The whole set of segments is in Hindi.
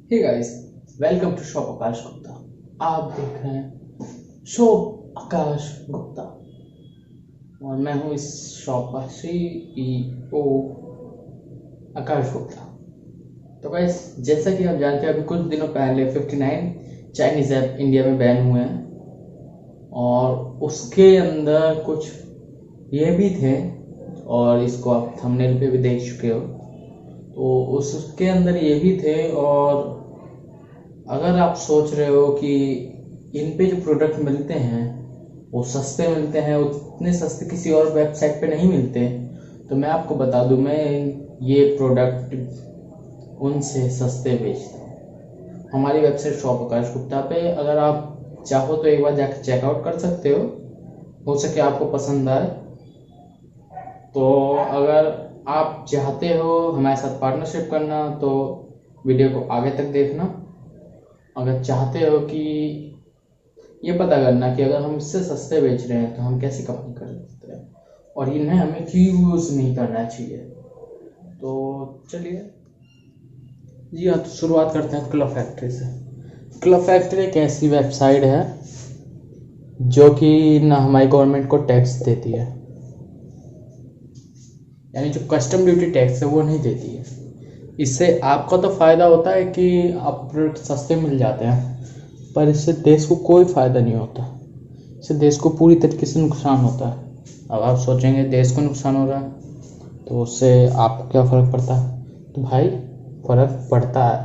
Hey guys, welcome to shop Aakash Gupta. आप देख रहे हैं शॉप आकाश गुप्ता और मैं हूं इस शॉप का CEO आकाश गुप्ता। तो गाइस, जैसा कि आप जानते हैं, अभी कुछ दिनों पहले 59 चाइनीज ऐप इंडिया में बैन हुए हैं और उसके अंदर कुछ ये भी थे और इसको आप थंबनेल पे भी देख चुके हो। तो उसके अंदर ये भी थे और अगर आप सोच रहे हो कि इन पे जो प्रोडक्ट मिलते हैं वो सस्ते मिलते हैं, उतने सस्ते किसी और वेबसाइट पे नहीं मिलते, तो मैं आपको बता दूं, मैं ये प्रोडक्ट उनसे सस्ते बेचता हूँ। हमारी वेबसाइट शॉप आकाश गुप्ता पे अगर आप चाहो तो एक बार जाकर चेकआउट कर सकते हो सके आपको पसंद आए। तो अगर आप चाहते हो हमारे साथ पार्टनरशिप करना तो वीडियो को आगे तक देखना। अगर चाहते हो कि ये पता करना कि अगर हम इससे सस्ते बेच रहे हैं तो हम कैसी कंपनी कर सकते हैं और इन्हें हमें क्यों यूज़ नहीं करना चाहिए, तो चलिए जी हाँ, तो शुरुआत करते हैं क्लब फैक्ट्री से। क्लब फैक्ट्री एक ऐसी वेबसाइट है जो कि ना हमारी गवर्नमेंट को टैक्स देती है, यानी जो कस्टम ड्यूटी टैक्स है वो नहीं देती है। इससे आपका तो फ़ायदा होता है कि आप प्रोडक्ट सस्ते मिल जाते हैं, पर इससे देश को कोई फ़ायदा नहीं होता। इससे देश को पूरी तरीके से नुकसान होता है। अब आप सोचेंगे देश को नुकसान हो रहा है तो उससे आपको क्या फ़र्क पड़ता है? तो भाई फ़र्क पड़ता है,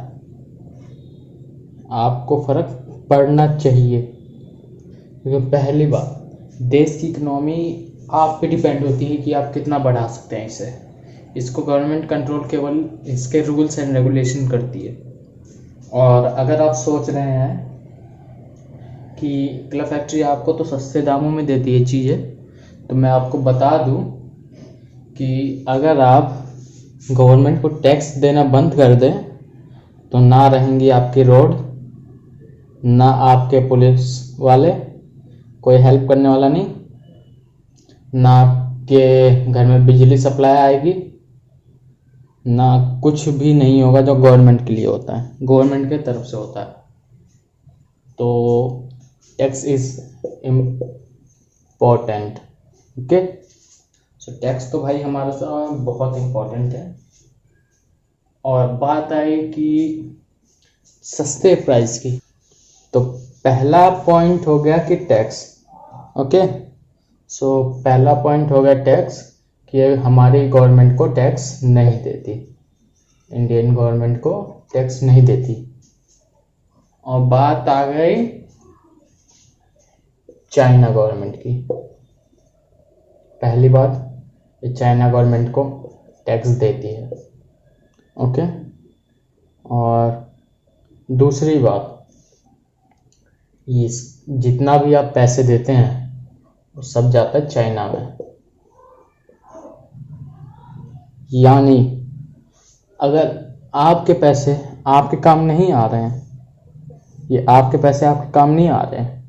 आपको फ़र्क पड़ना चाहिए, क्योंकि पहली बात देश की इकनॉमी आप पे डिपेंड होती है कि आप कितना बढ़ा सकते हैं इसे। इसको गवर्नमेंट कंट्रोल केवल इसके रूल्स एंड रेगुलेशन करती है। और अगर आप सोच रहे हैं कि क्लब फैक्ट्री आपको तो सस्ते दामों में देती है चीज़ें, तो मैं आपको बता दूं कि अगर आप गवर्नमेंट को टैक्स देना बंद कर दें तो ना रहेंगी आपकी रोड, ना आपके पुलिस वाले, कोई हेल्प करने वाला नहीं, ना आपके घर में बिजली सप्लाई आएगी, ना कुछ भी नहीं होगा जो गवर्नमेंट के लिए होता है, गवर्नमेंट के तरफ से होता है। तो tax is important. Okay, so tax तो भाई हमारे साथ बहुत इम्पोर्टेंट है। और बात आई कि सस्ते प्राइस की, तो पहला पॉइंट हो गया कि टैक्स। ओके, सो पहला पॉइंट हो गया टैक्स, कि हमारी गवर्नमेंट को टैक्स नहीं देती, इंडियन गवर्नमेंट को टैक्स नहीं देती। और बात आ गई चाइना गवर्नमेंट की। पहली बात, ये चाइना गवर्नमेंट को टैक्स देती है। ओके, और दूसरी बात, ये जितना भी आप पैसे देते हैं वो सब जाता है चाइना में। यानी अगर आपके पैसे आपके काम नहीं आ रहे हैं, ये आपके पैसे आपके काम नहीं आ रहे हैं,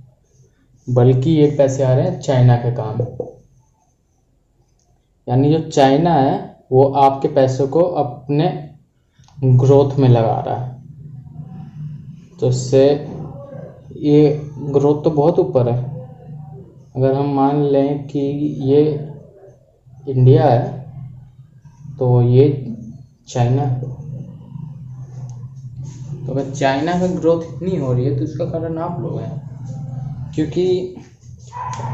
बल्कि ये पैसे आ रहे हैं चाइना के काम। यानी जो चाइना है वो आपके पैसों को अपने ग्रोथ में लगा रहा है, तो इससे ये ग्रोथ तो बहुत ऊपर है। अगर हम मान लें कि ये इंडिया है तो ये चाइना है, तो अगर चाइना का ग्रोथ इतनी हो रही है तो इसका कारण आप लोग हैं, क्योंकि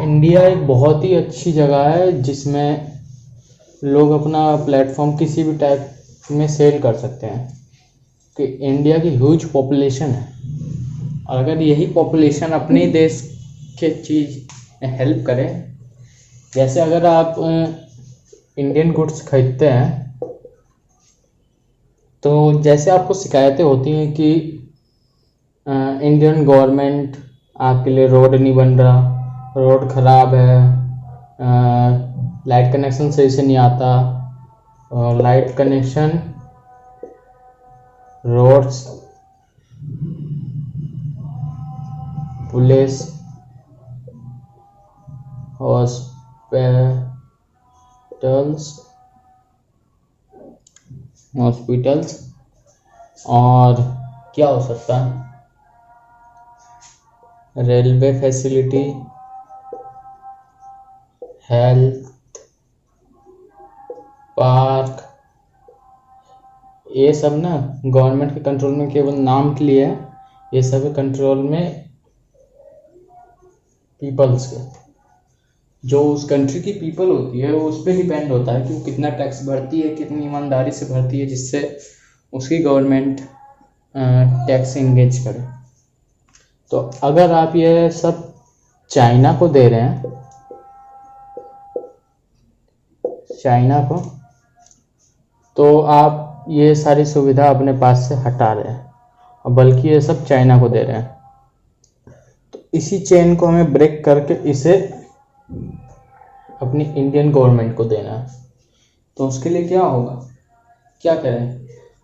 इंडिया एक बहुत ही अच्छी जगह है जिसमें लोग अपना प्लेटफॉर्म किसी भी टाइप में सेल कर सकते हैं, कि इंडिया की ह्यूज पॉपुलेशन है। और अगर यही पॉपुलेशन अपने देश के चीज़ में हेल्प करे, जैसे अगर आप इंडियन गुड्स खरीदते हैं तो जैसे आपको शिकायतें होती हैं कि इंडियन गवर्नमेंट आपके लिए रोड नहीं बन रहा, रोड ख़राब है, लाइट कनेक्शन सही से नहीं आता, और light connection, roads, police, hospitals और क्या हो सकता है? रेलवे फैसिलिटी, हेल्थ, पार्क, ये सब ना गवर्नमेंट के कंट्रोल में केवल नाम के लिए है। ये सब कंट्रोल में पीपल्स के, जो उस कंट्री की पीपल होती है वो उस पर डिपेंड होता है कि वो कितना टैक्स भरती है, कितनी ईमानदारी से भरती है, जिससे उसकी गवर्नमेंट टैक्स इंगेज करे। तो अगर आप ये सब चाइना को दे रहे हैं, चाइना को, तो आप ये सारी सुविधा अपने पास से हटा रहे हैं और बल्कि ये सब चाइना को दे रहे हैं। तो इसी चेन को हमें ब्रेक करके इसे अपनी इंडियन गवर्नमेंट को देना है। तो उसके लिए क्या होगा, क्या करें?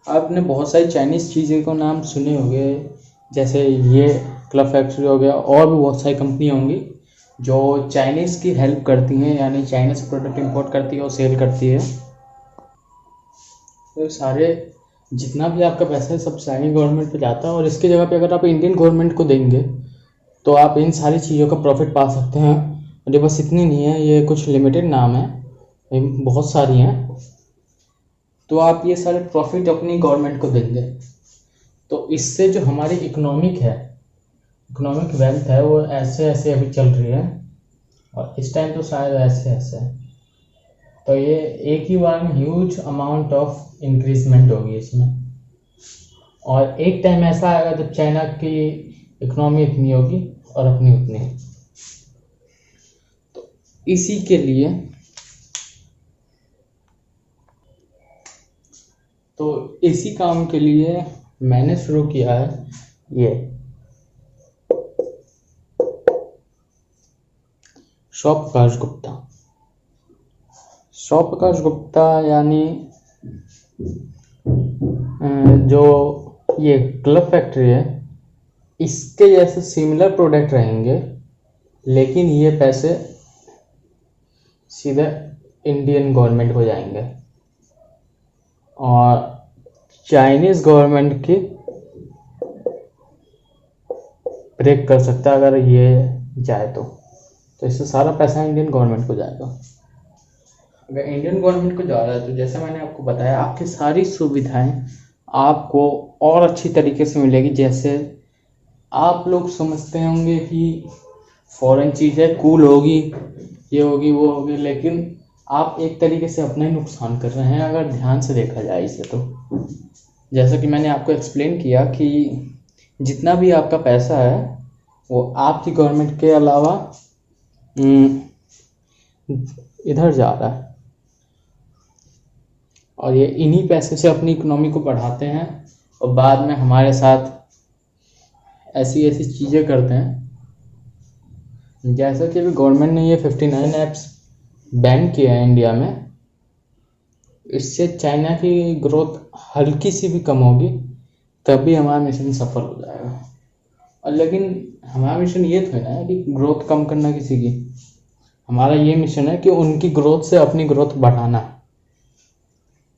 आपने बहुत सारी चाइनीज़ चीज़ें को नाम सुने होंगे, जैसे ये क्लब फैक्ट्री हो गया, और भी बहुत सारी कंपनी होंगी जो चाइनीज़ की हेल्प करती हैं, यानी चाइनीज़ प्रोडक्ट इंपोर्ट करती है और सेल करती है। तो सारे जितना भी आपका पैसा है सब चाइनीज गवर्नमेंट पे जाता है, और इसकी जगह पे अगर आप इंडियन गवर्नमेंट को देंगे तो आप इन सारी चीज़ों का प्रॉफिट पा सकते हैं। और ये बस इतनी नहीं है, ये कुछ लिमिटेड नाम है, ये बहुत सारी हैं। तो आप ये सारे प्रॉफिट अपनी गवर्नमेंट को देंगे, तो इससे जो हमारी इकोनॉमिक वेल्थ है वो ऐसे ऐसे अभी चल रही है, और इस टाइम तो शायद ऐसे ऐसे है। तो ये एक ही बार में ह्यूज अमाउंट ऑफ इंक्रीजमेंट होगी इसमें, और एक टाइम ऐसा आएगा जब चाइना की इकोनॉमी इतनी होगी और अपनी उतनी। तो इसी के लिए इसी काम के लिए मैंने शुरू किया है ये शॉपकाश गुप्ता। शॉपकाश गुप्ता यानी जो ये क्लब फैक्ट्री है, इसके जैसे सिमिलर प्रोडक्ट रहेंगे, लेकिन ये पैसे सीधे इंडियन गवर्नमेंट को जाएंगे और चाइनीज गवर्नमेंट की ब्रेक कर सकता है अगर ये जाए तो इससे सारा पैसा इंडियन गवर्नमेंट को जाएगा। अगर इंडियन गवर्नमेंट को जा रहा है तो जैसे मैंने आपको बताया, आपकी सारी सुविधाएं आपको और अच्छी तरीके से मिलेगी। जैसे आप लोग समझते होंगे कि फॉरेन चीज़ें कूल होगी, ये होगी वो होगी, लेकिन आप एक तरीके से अपना ही नुकसान कर रहे हैं अगर ध्यान से देखा जाए इसे। तो जैसा कि मैंने आपको एक्सप्लेन किया कि जितना भी आपका पैसा है वो आपकी गवर्नमेंट के अलावा इधर जा रहा है, और ये इन्हीं पैसे से अपनी इकोनॉमी को बढ़ाते हैं और बाद में हमारे साथ ऐसी ऐसी चीज़ें करते हैं। जैसा कि अभी गवर्नमेंट ने ये 59 ऐप्स बैन किया है इंडिया में, इससे चाइना की ग्रोथ हल्की सी भी कम होगी, तभी हमारा मिशन सफल हो जाएगा। और लेकिन हमारा मिशन ये थोड़ा ना है कि ग्रोथ कम करना किसी की, हमारा ये मिशन है कि उनकी ग्रोथ से अपनी ग्रोथ बढ़ाना।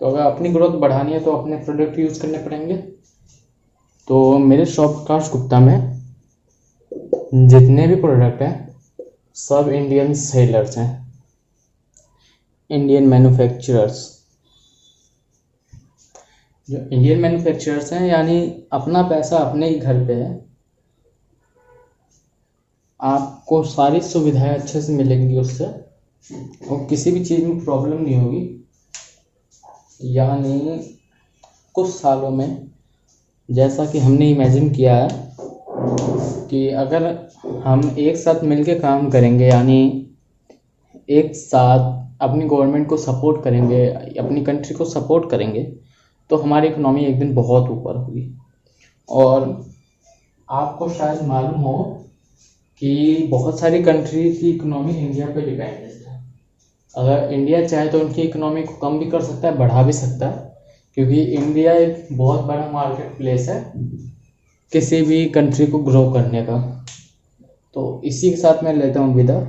तो अगर अपनी ग्रोथ बढ़ानी है तो अपने प्रोडक्ट यूज़ करने पड़ेंगे। तो मेरे शॉपकाश गुप्ता में जितने भी प्रोडक्ट हैं सब इंडियन सेलर्स हैं, इंडियन मैन्युफैक्चरर्स। जो इंडियन मैन्युफैक्चरर्स हैं यानी अपना पैसा अपने ही घर पे है, आपको सारी सुविधाएं अच्छे से मिलेंगी उससे, और किसी भी चीज़ में प्रॉब्लम नहीं होगी। यानी कुछ सालों में जैसा कि हमने इमेजिन किया है कि अगर हम एक साथ मिलके काम करेंगे, यानी एक साथ अपनी गवर्नमेंट को सपोर्ट करेंगे, अपनी कंट्री को सपोर्ट करेंगे, तो हमारी इकोनॉमी एक दिन बहुत ऊपर होगी। और आपको शायद मालूम हो कि बहुत सारी कंट्री की इकोनॉमी इंडिया पे डिपेंडेंट है। अगर इंडिया चाहे तो उनकी इकोनॉमी को कम भी कर सकता है, बढ़ा भी सकता है, क्योंकि इंडिया एक बहुत बड़ा मार्केट प्लेस है किसी भी कंट्री को ग्रो करने का। तो इसी के साथ मैं लेता हूँ विदा।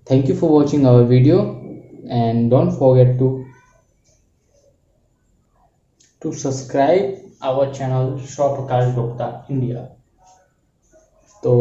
Thank you for watching our video and don't forget to to subscribe our channel Shop Akash Gupta India. तो